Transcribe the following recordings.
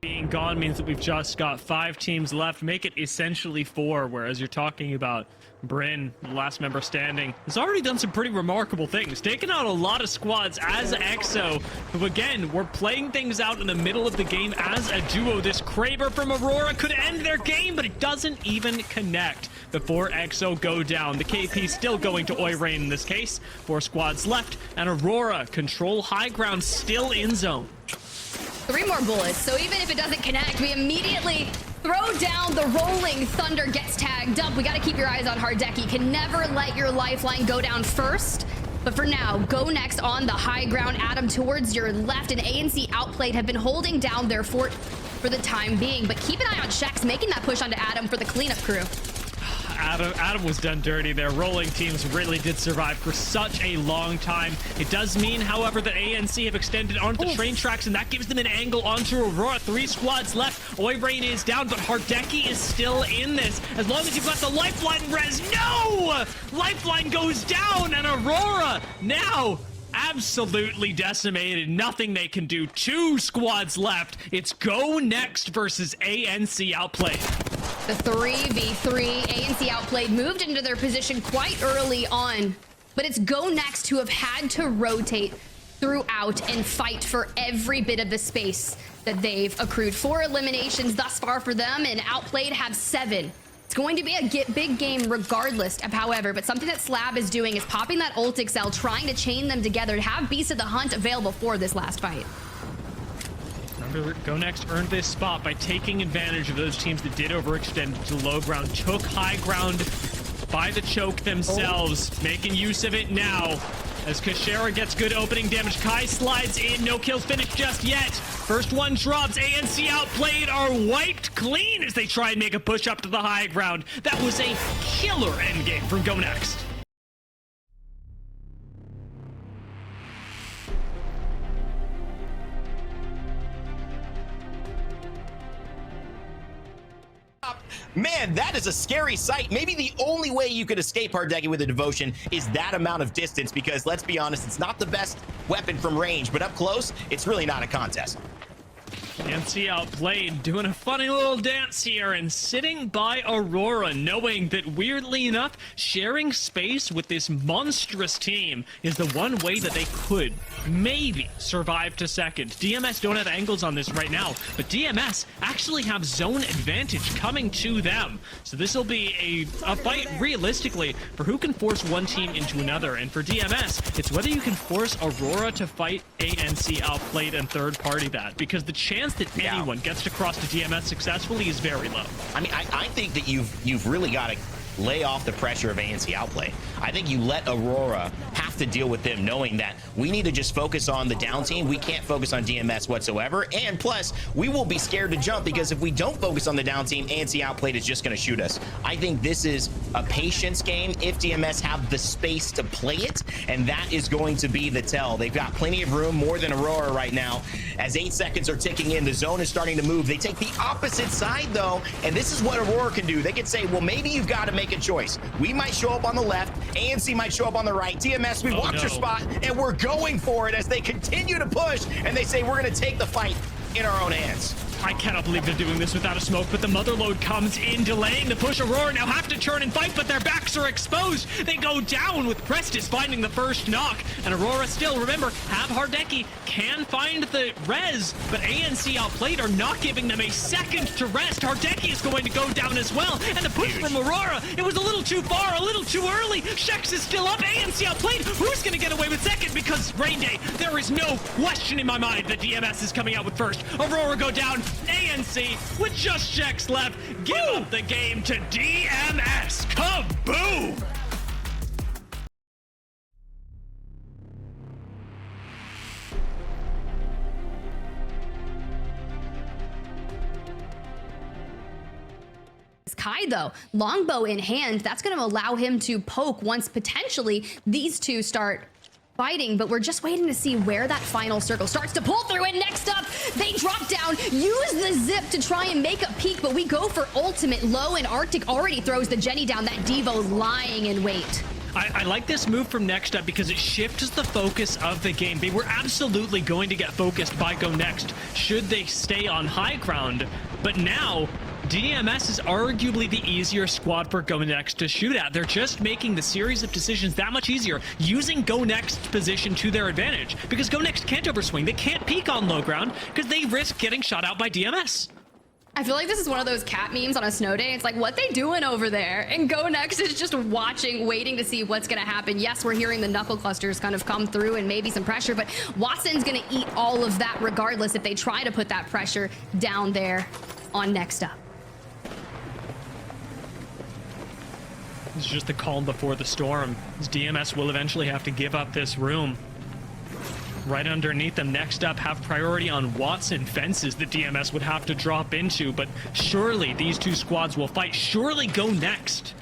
being gone means that we've just got 5 teams left, make it essentially 4, whereas you're talking about Bryn, the last member standing, has already done some pretty remarkable things, taken out a lot of squads as EXO, who again, we're playing things out in the middle of the game as a duo. This Kraber from Aurora could end their game, but it doesn't even connect before EXO go down. The KP still going to Oirain in this case. 4 squads left, and Aurora control high ground, still in zone. 3 more bullets, so even if it doesn't connect, we immediately throw down the rolling thunder. Gets tagged up. We got to keep your eyes on Hardeki. Can never let your lifeline go down first. But for now, go next on the high ground. Adam towards your left, and ANC outplayed have been holding down their fort for the time being. But keep an eye on Shex making that push onto Adam for the cleanup crew. Adam was done dirty there. Rolling teams really did survive for such a long time. It does mean, however, that ANC have extended onto the train tracks, and that gives them an angle onto Aurora. 3 squads left. Oirain is down, but Hardeki is still in this. As long as you've got the lifeline res. No! Lifeline goes down, and Aurora now absolutely decimated. Nothing they can do. 2 squads left. It's go next versus ANC outplayed. The 3v3, ANC outplayed, moved into their position quite early on, but it's go next who have had to rotate throughout and fight for every bit of the space that they've accrued. 4 eliminations thus far for them, and outplayed have 7. It's going to be a big game regardless of however, but something that Slab is doing is popping that ult excel, trying to chain them together to have Beast of the Hunt available for this last fight. Remember, Go Next earned this spot by taking advantage of those teams that did overextend to low ground, took high ground by the choke themselves, making use of it now. As Kashera gets good opening damage, Kai slides in, no kills finished just yet. First one drops, ANC outplayed are wiped clean as they try and make a push up to the high ground. That was a killer endgame from Go Next. Man, that is a scary sight. Maybe the only way you could escape Hardeki with a devotion is that amount of distance, because let's be honest, it's not the best weapon from range, but up close, it's really not a contest. ANC outplayed, doing a funny little dance here and sitting by Aurora, knowing that weirdly enough, sharing space with this monstrous team is the one way that they could maybe survive to second. DMS don't have angles on this right now, but DMS actually have zone advantage coming to them. So this will be a fight realistically for who can force one team into another. And for DMS, it's whether you can force Aurora to fight ANC outplayed and third party that, because the chance that anyone gets to cross to DMS successfully is very low. I mean, I think that you've really got to lay off the pressure of ANC outplay. I think you let Aurora have to deal with them, knowing that we need to just focus on the down team. We can't focus on DMS whatsoever, and plus we will be scared to jump, because if we don't focus on the down team, ANC outplayed is just going to shoot us. I think this is a patience game if DMS have the space to play it, and that is going to be the tell. They've got plenty of room, more than Aurora right now. As 8 seconds are ticking in, the zone is starting to move. They take the opposite side though, and this is what Aurora can do. They can say, well, maybe you've got to make a choice. We might show up on the left, ANC might show up on the right. DMS, we watch your spot, and we're going for it as they continue to push, and they say we're going to take the fight in our own hands. I cannot believe they're doing this without a smoke, but the mother load comes in, delaying the push. Aurora now have to turn and fight, but their backs are exposed. They go down with Prestis finding the first knock, and Aurora still, remember, have Hardeki, can find the res, but ANC outplayed are not giving them a second to rest. Hardeki is going to go down as well, and the push from Aurora, it was a little too far, a little too early. Shex is still up, ANC outplayed. Who's going to get away with second? Because Rain Day, there is no question in my mind that DMS is coming out with first. Aurora go down. ANC, with just checks left, give up the game to DMS. Kaboom! Kai though, longbow in hand, that's going to allow him to poke once potentially these two start fighting, but we're just waiting to see where that final circle starts to pull through. And next up, they drop down, use the zip to try and make a peek, but we go for ultimate low, and Arctic already throws the Jenny down. That Devo lying in wait. I like this move from Next Up because it shifts the focus of the game. They were absolutely going to get focused by Go Next should they stay on high ground, but now DMS is arguably the easier squad for Go Next to shoot at. They're just making the series of decisions that much easier, using Go Next's position to their advantage, because Go Next can't overswing. They can't peek on low ground because they risk getting shot out by DMS. I feel like this is one of those cat memes on a snow day. It's like, what they doing over there? And Go Next is just watching, waiting to see what's going to happen. Yes, we're hearing the knuckle clusters kind of come through and maybe some pressure, but Watson's going to eat all of that regardless if they try to put that pressure down there on Next Up. This is just the calm before the storm. As DMS will eventually have to give up this room. Right underneath them, Next Up have priority on Watson fences that DMS would have to drop into, but surely these two squads will fight. Surely Go Next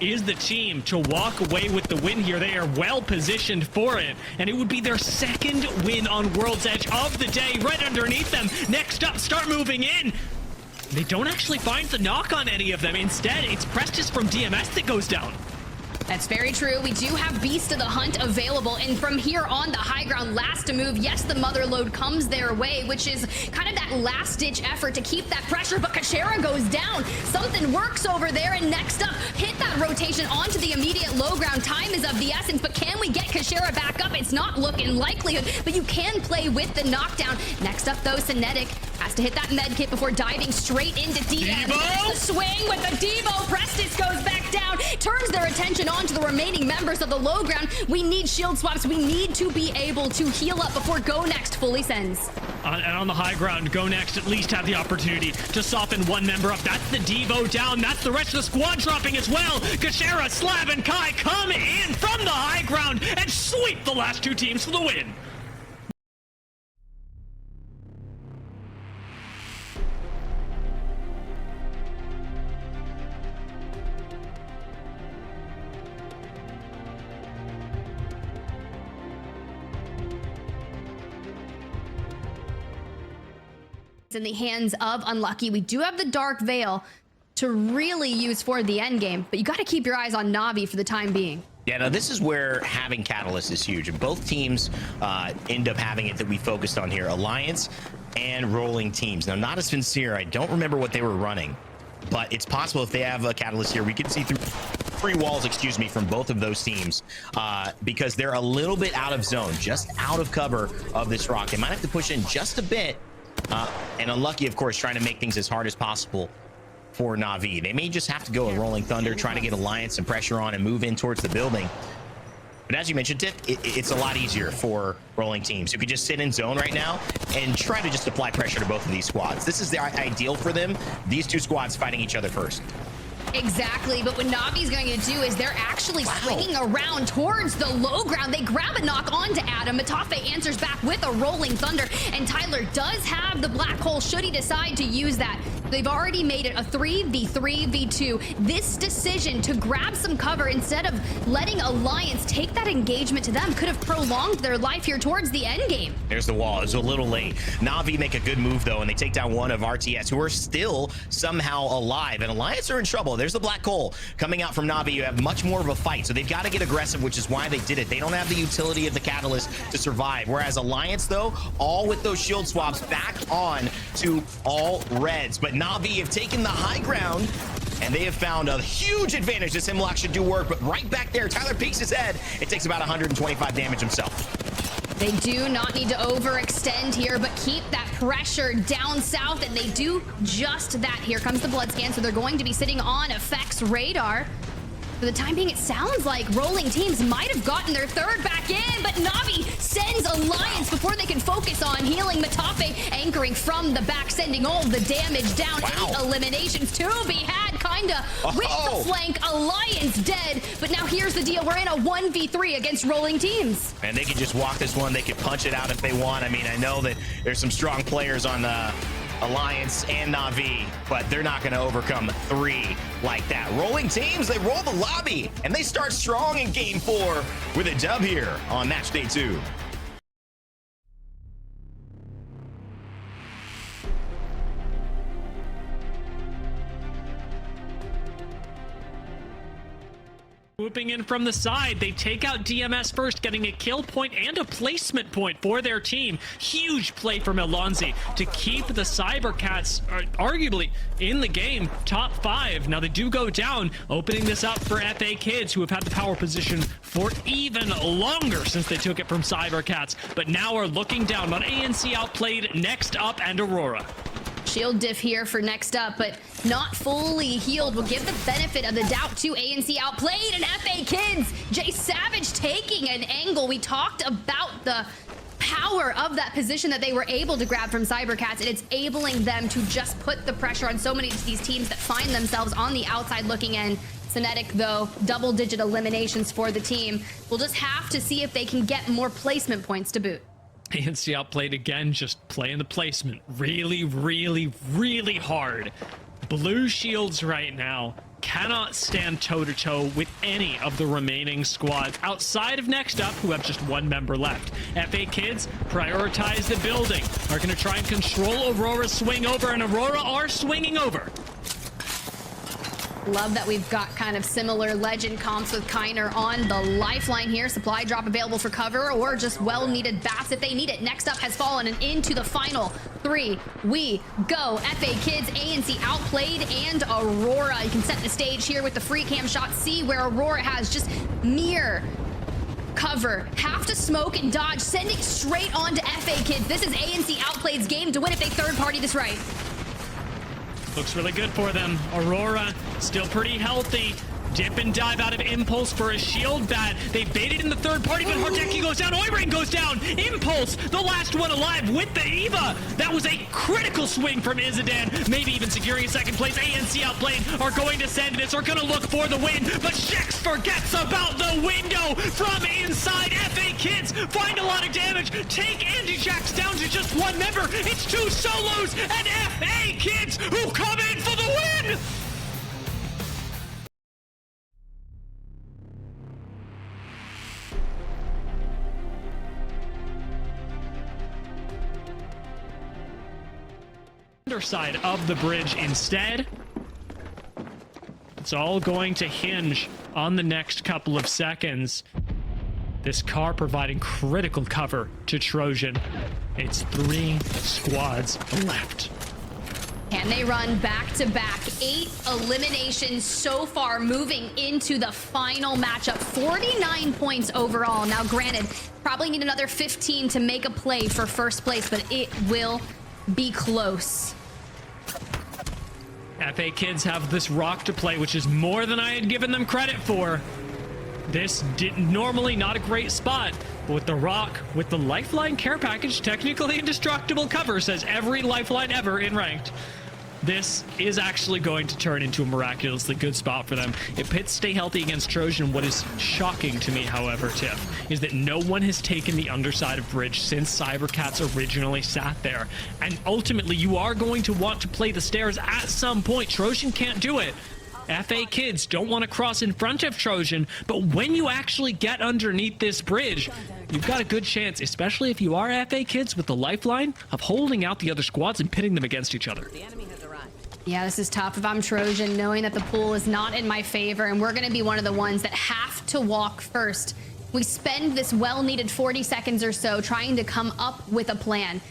is the team to walk away with the win here. They are well positioned for it, and it would be their second win on World's Edge of the day. Right underneath them, Next Up start moving in. They don't actually find the knock on any of them. Instead, it's Prestis from DMS that goes down. That's very true. We do have Beast of the Hunt available, and from here on, the high ground last to move. Yes, the mother load comes their way, which is kind of that last-ditch effort to keep that pressure, but Kashera goes down. Something works over there, and Next Up hit that rotation onto the immediate low ground. Time is of the essence, but can we get Kashera back up? It's not looking likelihood, but you can play with the knockdown. Next up, though, Cinetic has to hit that med kit before diving straight into DM. The swing with the Devo. Prestis goes back down, turns their attention on to the remaining members of the low ground. We need shield swaps. We need to be able to heal up before Go Next fully sends. And on the high ground, Go Next at least have the opportunity to soften one member up. That's the Devo down. That's the rest of the squad dropping as well. Kashera, Slav, and Kai come in from the high ground and sweep the last two teams for the win. In the hands of Unlucky. We do have the Dark Veil to really use for the end game, but you got to keep your eyes on Na'Vi for the time being. Yeah, no, this is where having Catalyst is huge, and both teams end up having it that we focused on here, Alliance and Rolling Teams. Now, not as sincere, I don't remember what they were running, but it's possible if they have a Catalyst here, we can see through three walls, excuse me, from both of those teams, because they're a little bit out of zone, just out of cover of this rock. They might have to push in just a bit. And Unlucky, of course, trying to make things as hard as possible for Na'Vi. They may just have to go a Rolling Thunder, trying to get Alliance some pressure on and move in towards the building. But as you mentioned, Tiff, it's a lot easier for Rolling Teams who could just sit in zone right now and try to just apply pressure to both of these squads. This is the ideal for them. These two squads fighting each other first. Exactly, but what Na'Vi's going to do is they're actually swinging around towards the low ground. They grab a knock onto Adam. Matafe answers back with a Rolling Thunder, and Tyler does have the Black Hole should he decide to use that. They've already made it a 3v3v2. This decision to grab some cover instead of letting Alliance take that engagement to them could have prolonged their life here towards the end game. There's the wall. It's a little late. Na'Vi make a good move, though, and they take down one of RTS, who are still somehow alive, and Alliance are in trouble. There's the Black Hole coming out from Na'Vi. You have much more of a fight, so they've got to get aggressive, which is why they did it. They don't have the utility of the Catalyst to survive, whereas Alliance, though, all with those shield swaps back on to all reds. But Na'Vi have taken the high ground, and they have found a huge advantage. This Hemlock should do work, but right back there, Tyler peeks his head. It takes about 125 damage himself. They do not need to overextend here, but keep that pressure down south, and they do just that. Here comes the blood scan, so they're going to be sitting on Effects radar. For the time being, it sounds like Rolling Teams might have gotten their third back in, but Na'Vi sends Alliance before they can focus on healing. Matafe anchoring from the back, sending all the damage down. 8 eliminations to be had, kinda with the flank. Alliance dead, but now here's the deal. We're in a 1v3 against Rolling Teams. And they can just walk this one. They can punch it out if they want. I mean, I know that there's some strong players on the Alliance and Na'Vi, but they're not going to overcome 3 like that. Rolling Teams, they roll the lobby, and they start strong in Game 4 with a dub here on Match Day 2. Swooping in from the side, they take out DMS first, getting a kill point and a placement point for their team. Huge play from Elonzi to keep the Cybercats arguably in the game, top 5. Now they do go down, opening this up for FA Kids, who have had the power position for even longer since they took it from Cybercats, but now are looking down. But ANC outplayed next up, and Aurora. Shield diff here for next up, but not fully healed. Will give the benefit of the doubt to ANC outplayed, and FA Kids, Jay Savage taking an angle. We talked about the power of that position that they were able to grab from Cybercats, and it's enabling them to just put the pressure on so many of these teams that find themselves on the outside looking in. Synetic, though, double-digit eliminations for the team. We'll just have to see if they can get more placement points to boot. ANC outplayed again, just playing the placement really, really, really hard. Blue Shields right now cannot stand toe-to-toe with any of the remaining squads outside of Next Up, who have just one member left. FA Kids prioritize the building, are going to try and control Aurora's swing over, and Aurora are swinging over. Love that we've got kind of similar legend comps with Kiner on the lifeline here. Supply drop available for cover or just well-needed bats if they need it. Next Up has fallen, and into the final 3 we go. FA Kids, ANC outplayed, and Aurora. You can set the stage here with the free cam shot. See where Aurora has just mere cover. Have to smoke and dodge, sending straight on to FA Kids. This is ANC outplayed's game to win if they third party this right. Looks really good for them. Aurora still pretty healthy. Dip and dive out of Impulse for a shield bat. They baited in the third party, but Hardeki goes down. Oiring goes down. Impulse, the last one alive with the Eva. That was a critical swing from Izadin. Maybe even securing a second place. ANC outplayed are going to send this, are going to look for the win, but Shex forgets about the window from inside. FA Kids find a lot of damage. Take Andy Jax down to just one member. It's 2 solos, and FA Kids who come in for the win. Underside of the bridge instead. It's all going to hinge on the next couple of seconds. This car providing critical cover to Trojan. It's 3 squads left. Can they run back-to-back? 8 eliminations so far, moving into the final matchup. 49 points overall. Now, granted, probably need another 15 to make a play for first place, but it will be close. FA Kids have this rock to play, which is more than I had given them credit for. This normally not a great spot, but with the rock, with the lifeline care package, technically indestructible cover, says every lifeline ever in ranked. This is actually going to turn into a miraculously good spot for them. If Pits stay healthy against Trojan, what is shocking to me, however, Tiff, is that no one has taken the underside of Bridge since Cybercats originally sat there. And ultimately, you are going to want to play the stairs at some point. Trojan can't do it. FA Kids don't want to cross in front of Trojan, but when you actually get underneath this bridge, you've got a good chance, especially if you are FA Kids, with the lifeline, of holding out the other squads and pitting them against each other. Yeah, this is tough if I'm Trojan, knowing that the pool is not in my favor, and we're going to be one of the ones that have to walk first. We spend this well-needed 40 seconds or so trying to come up with a plan.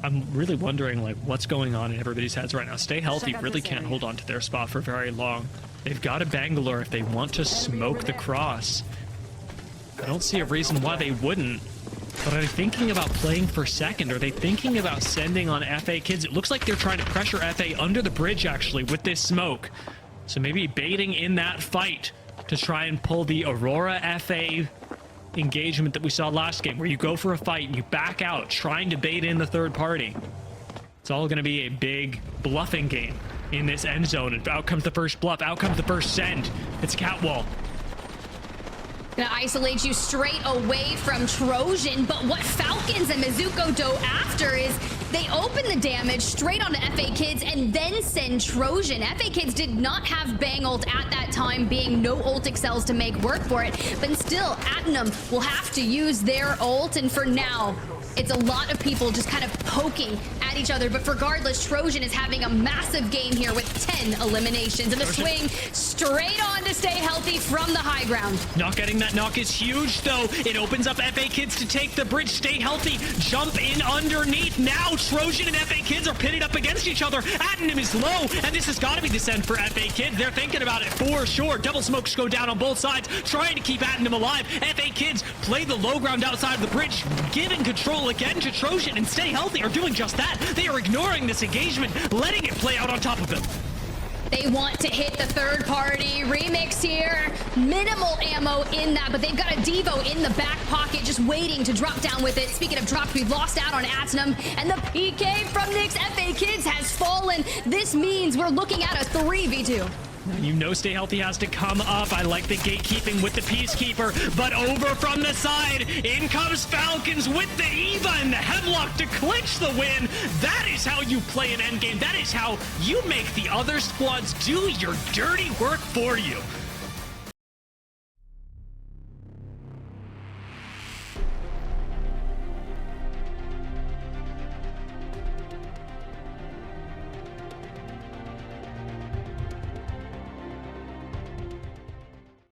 I'm really wondering, like, what's going on in everybody's heads right now. Stay healthy really can't hold on to their spot for very long. They've got a Bangalore if they want to smoke the cross. I don't see a reason why they wouldn't. But are they thinking about playing for second? Are they thinking about sending on FA Kids? It looks like they're trying to pressure FA under the bridge, actually, with this smoke. So maybe baiting in that fight to try and pull the Aurora FA engagement that we saw last game, where you go for a fight and you back out, trying to bait in the third party. It's all going to be a big bluffing game in this end zone. And out comes the first bluff, out comes the first send. It's a catwall. Gonna isolate you straight away from Trojan, but what Falcons and Mizuko go after is They open the damage straight onto FA Kids and then send Trojan. FA Kids did not have Bang ult at that time, being no ult excels to make work for it, but still, Atnum will have to use their ult, and for now, it's a lot of people just kind of poking at each other, but regardless, Trojan is having a massive game here with 10 eliminations, and the swing straight on to stay healthy from the high ground. Not getting that knock is huge, though. It opens up FA Kids to take the bridge, stay healthy, jump in underneath. Now Trojan and FA Kids are pitted up against each other. Atnum is low, and this has got to be the send for FA Kids. They're thinking about it for sure. Double smokes go down on both sides, trying to keep Atnum alive. FA Kids play the low ground outside of the bridge, giving control again to Trojan, and stay healthy are doing just that. They are ignoring this engagement, letting it play out on top of them. They want to hit the third party remix here. Minimal ammo in that, but they've got a Devo in the back pocket just waiting to drop down with it. Speaking of drops, we've lost out on Atnum, and the PK from Nyx FA Kids has fallen. This means we're looking at a 3v2. You know Stay Healthy has to come up. I like the gatekeeping with the Peacekeeper, but over from the side, in comes Falcons with the Eva and the Hemlock to clinch the win. That is how you play an endgame. That is how you make the other squads do your dirty work for you.